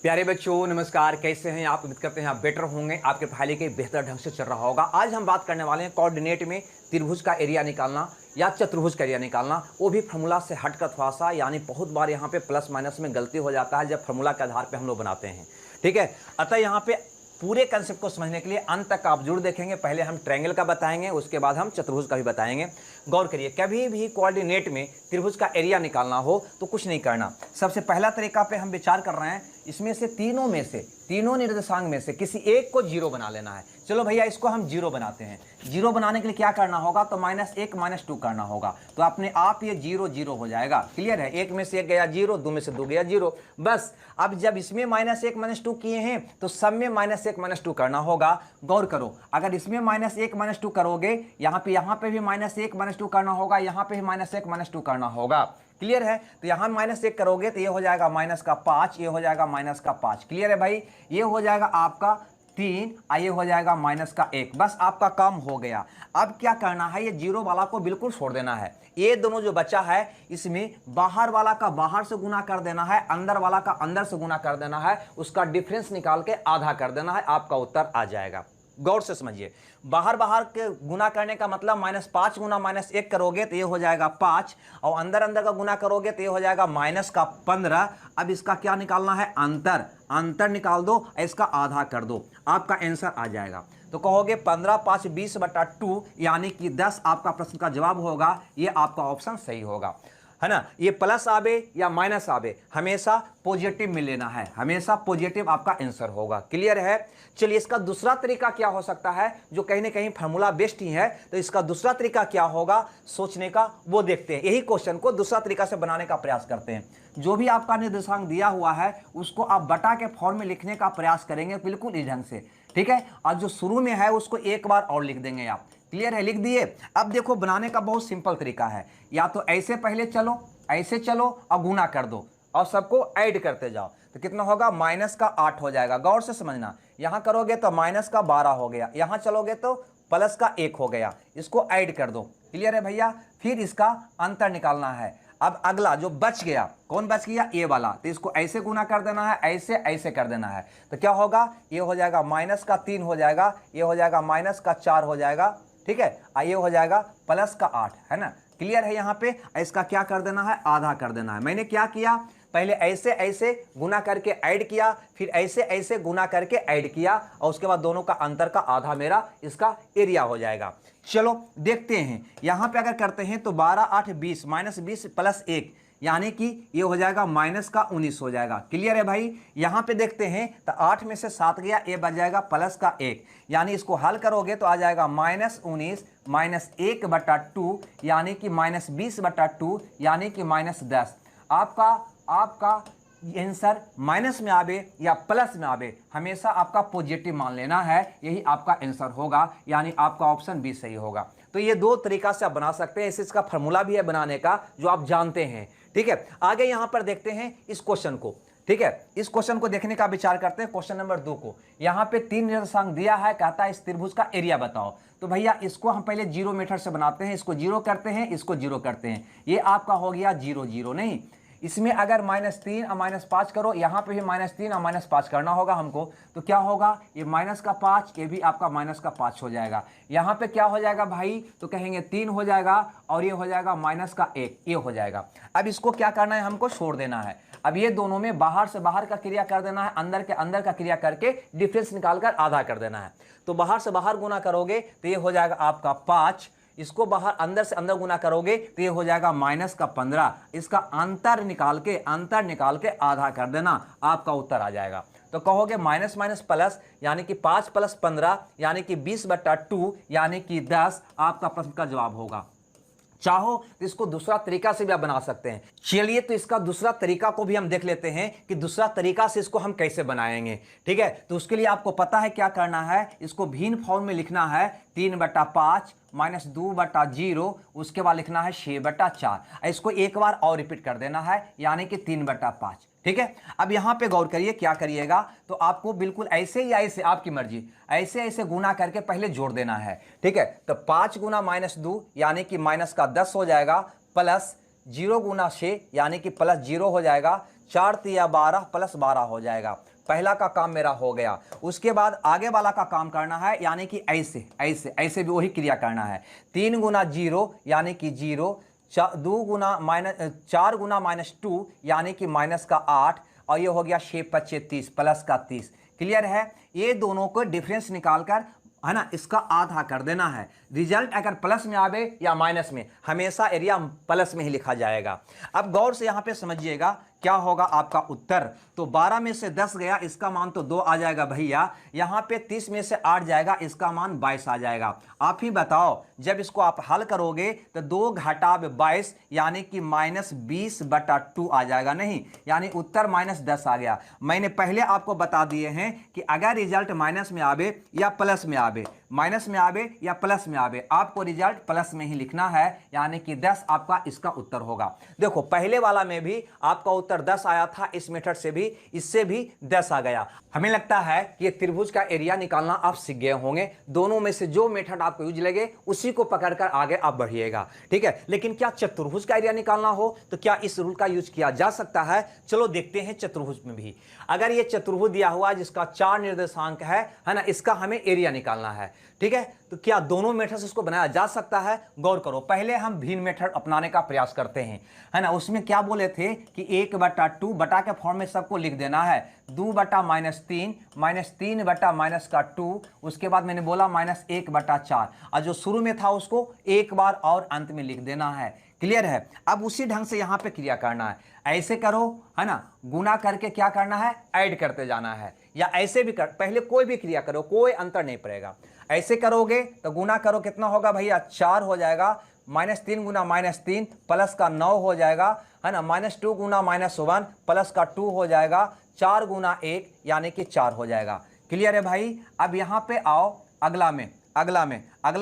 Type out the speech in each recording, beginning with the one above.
प्यारे बच्चों नमस्कार, कैसे हैं आप। उम्मीद करते हैं आप बेटर होंगे, आपके पढ़ाई के बेहतर ढंग से चल रहा होगा। आज हम बात करने वाले हैं कोऑर्डिनेट में त्रिभुज का एरिया निकालना या चतुर्भुज का एरिया निकालना, वो भी फार्मूला से हटकर थोड़ा सा। यानी बहुत बार यहाँ पे प्लस माइनस में गलती हो जाता है जब फार्मूला के आधार पे हम लोग बनाते हैं। ठीक है, अतः यहाँ पे पूरे कंसेप्ट को समझने के लिए अंत तक आप जरूर देखेंगे। पहले हम ट्रायंगल का बताएंगे, उसके बाद हम चतुर्भुज का भी बताएंगे। गौर करिए, कभी भी कोऑर्डिनेट में त्रिभुज का एरिया निकालना हो तो कुछ नहीं करना। सबसे पहला तरीका पे हम विचार कर रहे हैं, इसमें से तीनों निर्देशांक में से किसी एक को जीरो बना लेना है। चलो भैया, इसको हम जीरो बनाते हैं। जीरो बनाने के लिए क्या करना होगा, तो -1 -2 करना होगा, तो अपने आप ये जीरो जीरो हो जाएगा। क्लियर है, एक में से एक गया जीरो, दो में से दो गया जीरो, बस। अब जब इसमें -1 -2 किए हैं तो सब में -1 -2 करना होगा। गौर करो, अगर इसमें -1 -2 करोगे, यहाँ पे भी -1 -2 करना होगा, यहाँ पे भी -1 -2 करना होगा। क्लियर है, तो यहाँ -1 करोगे तो ये हो जाएगा -5, ये हो जाएगा -5। क्लियर है भाई, ये हो जाएगा आपका 3, ये हो जाएगा -1। बस आपका काम हो गया। अब क्या करना है, ये जीरो वाला को बिल्कुल छोड़ देना है। ये दोनों जो बचा है, इसमें बाहर वाला का बाहर से गुना कर देना है, अंदर वाला का अंदर से गुना कर देना है, उसका डिफरेंस निकाल के आधा कर देना है, आपका उत्तर आ जाएगा। गौर से समझिए, बाहर के गुना करने का मतलब -5 गुना -1 करोगे तो ये हो जाएगा 5, और अंदर का गुना करोगे तो ये हो जाएगा -15। अब इसका क्या निकालना है, अंतर निकाल दो, इसका आधा कर दो, आपका आंसर आ जाएगा। तो कहोगे 15 5 20/2 यानी कि 10 आपका प्रश्न का जवाब होगा। ये आपका ऑप्शन सही होगा, है ना। ये प्लस आवे या माइनस आवे, हमेशा पॉजिटिव में लेना है, हमेशा पॉजिटिव आपका आंसर होगा। क्लियर है। चलिए, इसका दूसरा तरीका क्या हो सकता है, जो कहीं ना कहीं फार्मूला बेस्ट ही है, तो इसका दूसरा तरीका क्या होगा सोचने का, वो देखते हैं। यही क्वेश्चन को दूसरा तरीका से बनाने का प्रयास करते हैं। जो भी आपका निर्देशांक दिया हुआ है उसको आप बटा के फॉर्म में लिखने का प्रयास करेंगे, बिल्कुल इस ढंग से। ठीक है, और जो शुरू में है उसको एक बार और लिख देंगे आप। क्लियर है, लिख दिए। अब देखो, बनाने का बहुत सिंपल तरीका है। या तो ऐसे पहले चलो, ऐसे चलो और गुना कर दो और सबको ऐड करते जाओ, तो कितना होगा, -8 हो जाएगा। गौर से समझना, यहां करोगे तो -12 हो गया, यहां चलोगे तो +1 हो गया, इसको ऐड कर दो। क्लियर है भैया। फिर इसका अंतर निकालना है। अब अगला जो बच गया, कौन बच गया, ये वाला, तो इसको ऐसे गुना कर देना है, ऐसे कर देना है, तो क्या होगा, ये हो जाएगा -3 हो जाएगा, ये हो जाएगा -4 हो जाएगा। ठीक है, ये हो जाएगा +8, है ना। क्लियर है। यहाँ पे इसका क्या कर देना है, आधा कर देना है। मैंने क्या किया, पहले ऐसे गुना करके ऐड किया, फिर ऐसे गुना करके ऐड किया, और उसके बाद दोनों का अंतर का आधा मेरा इसका एरिया हो जाएगा। चलो देखते हैं, यहाँ पे अगर करते हैं तो 12 8 20 -20 +1 यानी कि ये हो जाएगा -19 हो जाएगा। क्लियर है भाई। यहाँ पे देखते हैं तो 8 में से 7 गया, ये बच जाएगा +1, यानी इसको हल करोगे तो आ जाएगा -19 -1/2 यानी कि -20/2 यानी कि -10। आपका आंसर माइनस में आवे या प्लस में आवे, हमेशा आपका पॉजिटिव मान लेना है, यही आपका आंसर होगा, यानी आपका ऑप्शन बी सही होगा। तो ये दो तरीका से आप बना सकते हैं। इसका फार्मूला भी है बनाने का, जो आप जानते हैं। ठीक है, आगे यहां पर देखते हैं इस क्वेश्चन को। ठीक है, इस क्वेश्चन को देखने का विचार करते हैं। क्वेश्चन नंबर 2 को, यहाँ पे 3 निर्देशांक दिया है, कहता है इस त्रिभुज का एरिया बताओ। तो भैया इसको हम पहले जीरो मेथड से बनाते हैं, इसको जीरो करते हैं, इसको जीरो करते हैं। ये आपका हो गया 0 0, नहीं, इसमें अगर -3 और -5 करो, यहाँ पे भी -3 और -5 करना होगा हमको, तो क्या होगा, ये -5, ये भी आपका -5 हो जाएगा। यहाँ पे क्या हो जाएगा भाई, तो कहेंगे 3 हो जाएगा, और ये हो जाएगा -1, ये हो जाएगा। अब इसको क्या करना है, हमको छोड़ देना है। अब ये दोनों में बाहर से बाहर का क्रिया कर देना है, अंदर के अंदर का क्रिया करके डिफरेंस निकालकर आधा कर देना है। तो बाहर से बाहर गुना करोगे तो ये हो जाएगा आपका 5, इसको बाहर अंदर से अंदर गुना करोगे तो ये हो जाएगा -15। इसका अंतर निकाल के आधा कर देना, आपका उत्तर आ जाएगा। तो कहोगे माइनस माइनस प्लस, यानी कि 5 + 15 यानी कि 20/2 यानी कि 10 आपका प्रश्न का जवाब होगा। चाहो तो इसको दूसरा तरीका से भी आप बना सकते हैं। चलिए, तो इसका दूसरा तरीका को भी हम देख लेते हैं कि दूसरा तरीका से इसको हम कैसे बनाएंगे। ठीक है, तो उसके लिए आपको पता है क्या करना है, इसको भिन्न फॉर्म में लिखना है। 3/5 -2/0, उसके बाद लिखना है 6/4। इसको एक बार और रिपीट कर देना है, यानी कि 3/5। ठीक है, अब यहां पे गौर करिए, क्या करिएगा, तो आपको बिल्कुल ऐसे या ऐसे, आपकी मर्जी, ऐसे गुना करके पहले जोड़ देना है। ठीक है, तो 5 गुना -2 यानी कि -10 हो जाएगा, प्लस 0 गुना 6 यानी कि +0 हो जाएगा। 4 तिया 12 प्लस 12 हो जाएगा। पहला का काम मेरा हो गया। उसके बाद आगे वाला का काम करना है, यानी कि ऐसे ऐसे ऐसे भी वही क्रिया करना है। 3 गुना 0 यानी कि 0, 2 गुना माइनस 4 गुना -2 यानी कि -8, और ये हो गया 6 × 30 प्लस का 30। क्लियर है। ये दोनों को डिफरेंस निकालकर, है ना, इसका आधा कर देना है। रिजल्ट अगर प्लस में आवे या माइनस में, हमेशा एरिया प्लस में ही लिखा जाएगा। अब गौर से यहां पे समझिएगा क्या होगा आपका उत्तर। तो 12 में से 10 गया, इसका मान तो 2 आ जाएगा भैया। यहां पे 30 में से 8 जाएगा, इसका मान 22 आ जाएगा। आप ही बताओ, जब इसको आप हल करोगे तो 2 घटा 22 यानी कि -20/2 आ जाएगा। नहीं, यानी उत्तर -10 आ गया। मैंने पहले आपको बता दिए हैं कि अगर रिजल्ट माइनस में आवे या प्लस में आवे, माइनस में आवे या प्लस में आवे, आपको रिजल्ट प्लस में ही लिखना है, यानी कि 10 आपका इसका उत्तर होगा। देखो पहले वाला में भी आपका उत्तर 10 आया था, इस मेथड से भी, इससे भी 10 आ गया। हमें लगता है कि ये त्रिभुज का एरिया निकालना आप सीख गए होंगे। दोनों में से जो मेथड आपको यूज लगे उसी को पकड़कर आगे आप बढ़िएगा, ठीक है। लेकिन क्या चतुर्भुज का एरिया निकालना हो तो क्या इस रूल का यूज किया जा सकता है? चलो देखते हैं चतुर्भुज में भी। अगर ये चतुर्भुज दिया हुआ जिसका 4 निर्देशांक है ना, इसका हमें एरिया निकालना है, ठीक है। तो क्या दोनों मेथड से इसको बनाया जा सकता है? गौर करो। पहले हम भिन्न मेथड अपनाने का प्रयास करते हैं, है ना। उसमें क्या बोले थे कि 1/2 बटा के फॉर्म में सबको लिख देना है। 2 बटा -3 -3 बटा -2, उसके बाद मैंने बोला -1/4, और जो शुरू में था उसको एक बार और अंत में लिख देना है। क्लियर है। अब उसी ढंग से यहां पे क्रिया करना है। ऐसे करो, है ना, गुना करके क्या करना है, ऐड करते जाना है, या ऐसे भी कर, पहले कोई भी क्रिया करो, कोई अंतर नहीं पड़ेगा। ऐसे करोगे तो गुना करो, कितना होगा भैया, 4 हो जाएगा। -3 गुना -3 प्लस का 9 हो जाएगा, है ना। -2 गुना -1 प्लस का 2 हो जाएगा। 4 गुना 1 यानी कि 4 हो जाएगा। क्लियर है भाई। अब यहाँ पे आओ अगला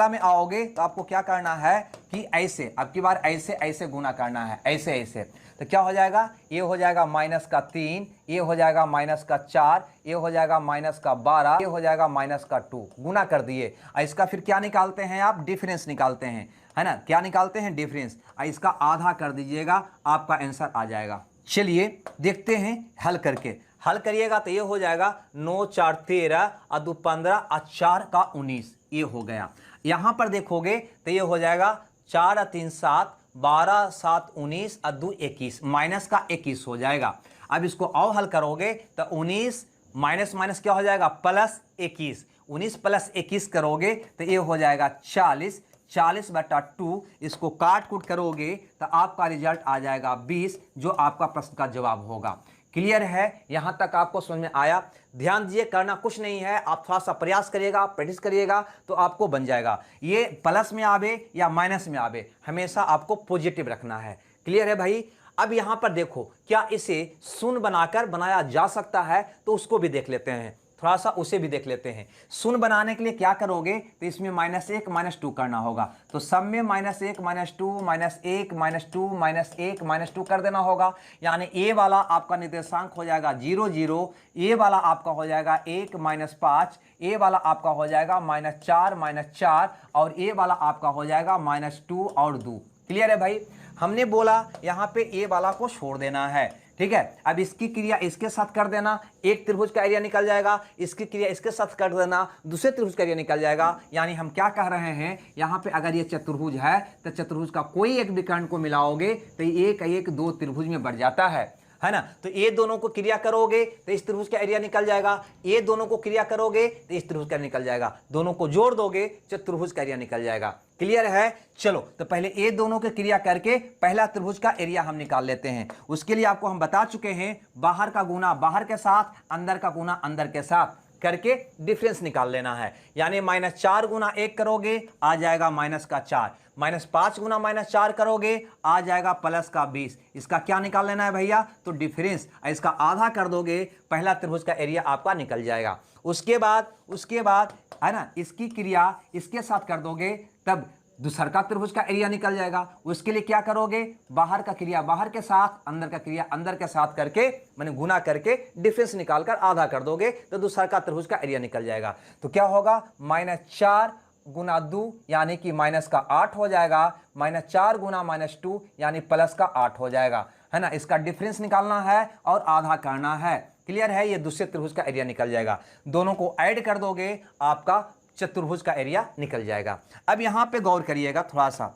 में आओगे तो आपको क्या करना है कि ऐसे, अब की बार ऐसे ऐसे गुना करना है, ऐसे ऐसे। तो क्या हो जाएगा, ये हो जाएगा -3, ये हो जाएगा -4, ये हो जाएगा -12, ये हो जाएगा -2। गुना कर दिए। इसका फिर क्या निकालते हैं आप, डिफरेंस निकालते हैं, है ना। क्या निकालते हैं, डिफरेंस। इसका आधा कर दीजिएगा, आपका आंसर आ जाएगा। चलिए देखते हैं हल करके। हल करिएगा तो ये हो जाएगा 9 4 13 और 2 15 और 4 का 19, ये हो गया। यहां पर देखोगे तो ये हो जाएगा 4 और 3 7, 12 7 19 और 2 21, माइनस का 21 हो जाएगा। अब इसको और हल करोगे तो 19 माइनस माइनस क्या हो जाएगा, +21। 19 + 21 करोगे तो ये हो जाएगा 40। 40/2, इसको काट कूट करोगे तो आपका रिजल्ट आ जाएगा 20, जो आपका प्रश्न का जवाब होगा। क्लियर है। यहां तक आपको समझ में आया? ध्यान दीजिए, करना कुछ नहीं है, आप थोड़ा सा प्रयास करिएगा, प्रैक्टिस करिएगा तो आपको बन जाएगा। ये प्लस में आवे या माइनस में आवे, हमेशा आपको पॉजिटिव रखना है। क्लियर है भाई। अब यहां पर देखो, क्या इसे शून्य बनाकर बनाया जा सकता है? तो उसको भी देख लेते हैं, थोड़ा सा उसे भी देख लेते हैं। शून्य बनाने के लिए क्या करोगे, तो इसमें -1 -2 करना होगा। तो सब में -1 -2 -1 -2 -1 -2 कर देना होगा। यानी ए वाला आपका निर्देशांक हो जाएगा 0 0, ए वाला आपका हो जाएगा 1 -5, ए वाला आपका हो जाएगा -4 -4, और ए वाला आपका हो जाएगा -2 और 2। क्लियर है भाई। हमने बोला यहाँ पे ए वाला को छोड़ देना है, ठीक है। अब इसकी क्रिया इसके साथ कर देना, एक त्रिभुज का एरिया निकल जाएगा। इसकी क्रिया इसके साथ कर देना, दूसरे त्रिभुज का एरिया निकल जाएगा। यानी हम क्या कह रहे हैं, यहाँ पे अगर ये चतुर्भुज है तो चतुर्भुज का कोई एक विकर्ण को मिलाओगे तो एक एक 2 त्रिभुज में बढ़ जाता है ना। तो ये दोनों को क्रिया करोगे तो इस त्रिभुज का एरिया निकल जाएगा। ये दोनों को क्रिया करोगे तो इस त्रिभुज का निकल जाएगा। दोनों को जोड़ दोगे चतुर्भुज का एरिया निकल जाएगा। क्लियर है। चलो तो पहले ये दोनों के क्रिया करके पहला त्रिभुज का एरिया हम निकाल लेते हैं। उसके लिए आपको हम बता चुके हैं, बाहर का गुना बाहर के साथ, अंदर का गुना अंदर के साथ करके डिफरेंस निकाल लेना है। यानी -4 गुना 1 करोगे आ जाएगा -4, -5 गुना -4 करोगे आ जाएगा +20। इसका क्या निकाल लेना है भैया, तो डिफरेंस। इसका आधा कर दोगे, पहला त्रिभुज का एरिया आपका निकल जाएगा। उसके बाद है ना, इसकी क्रिया इसके साथ कर दोगे तब दूसरा का त्रिभुज का एरिया निकल जाएगा। उसके लिए क्या करोगे, बाहर का क्रिया बाहर के साथ, अंदर का क्रिया अंदर के साथ करके, मैंने गुना करके डिफरेंस निकालकर आधा कर दोगे तो दूसरा का त्रिभुज का एरिया निकल जाएगा। तो क्या होगा, -4 गुना 2 यानी कि -8 हो जाएगा, -4 गुना -2 यानी +8 हो जाएगा, है ना, इसका डिफरेंस निकालना है और आधा करना है। क्लियर है, ये दूसरे त्रिभुज का एरिया निकल जाएगा। दोनों को ऐड कर दोगे आपका चतुर्भुज का एरिया निकल जाएगा। अब यहां पे गौर करिएगा थोड़ा सा,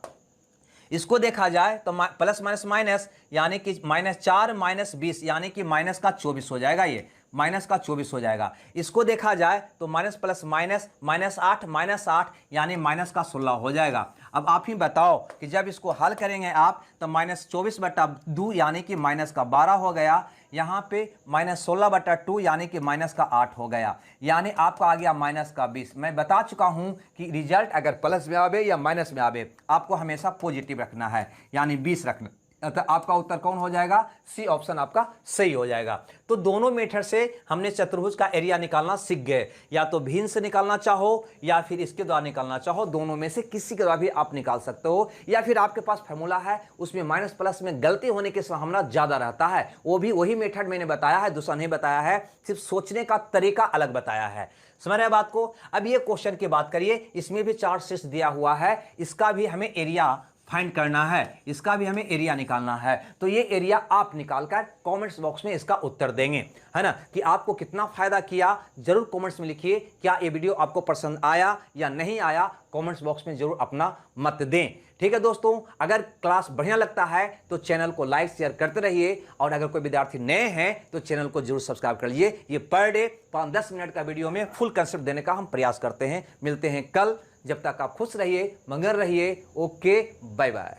इसको देखा जाए तो प्लस माइनस माइनस यानी कि -4 -20 यानी कि माइनस का 24 हो जाएगा, ये माइनस का 24 हो जाएगा। इसको देखा जाए तो माइनस प्लस माइनस -8 यानी माइनस का 16 हो जाएगा। अब आप ही बताओ कि जब इसको हल करेंगे आप तो -24/2 यानी कि माइनस का 12 हो गया, यहाँ पे -16/2 यानी कि माइनस का 8 हो गया, यानी आपका आ गया माइनस का 20। मैं बता चुका हूं कि रिजल्ट अगर प्लस में आवे या माइनस में आवे आपको हमेशा पॉजिटिव रखना है, यानी 20 रखना। अतः आपका उत्तर कौन हो जाएगा? सी ऑप्शन आपका सही हो जाएगा। तो दोनों मेथड से हमने चतुर्भुज का एरिया निकालना सीख गए, या तो भिन्न से निकालना चाहो या फिर इसके द्वारा निकालना चाहो, दोनों में से किसी के द्वारा भी आप निकाल सकते हो। या फिर आपके पास फॉर्मूला है उसमें माइनस प्लस में गलती होने की संभावना ज्यादा रहता है, वो भी वही मेथड मैंने बताया है, दूसरा नहीं बताया है, सिर्फ सोचने का तरीका अलग बताया है। समझ रहे बात को? अब ये क्वेश्चन की बात करिए, इसमें भी 4 शीर्ष दिया हुआ है, इसका भी हमें एरिया फाइंड करना है, इसका भी हमें एरिया निकालना है। तो ये एरिया आप निकालकर कमेंट्स बॉक्स में इसका उत्तर देंगे, है ना, कि आपको कितना फायदा किया जरूर कमेंट्स में लिखिए। क्या ये वीडियो आपको पसंद आया या नहीं आया, कमेंट्स बॉक्स में जरूर अपना मत दें। ठीक है दोस्तों, अगर क्लास बढ़िया लगता है तो चैनल को लाइक शेयर करते रहिए, और अगर कोई विद्यार्थी नए हैं तो चैनल को जरूर सब्सक्राइब कर लीजिए। ये पर डे 5-10 मिनट का वीडियो में फुल कंसेप्ट देने का हम प्रयास करते हैं। मिलते हैं कल, जब तक आप खुश रहिए, मगन रहिए। Okay, bye bye.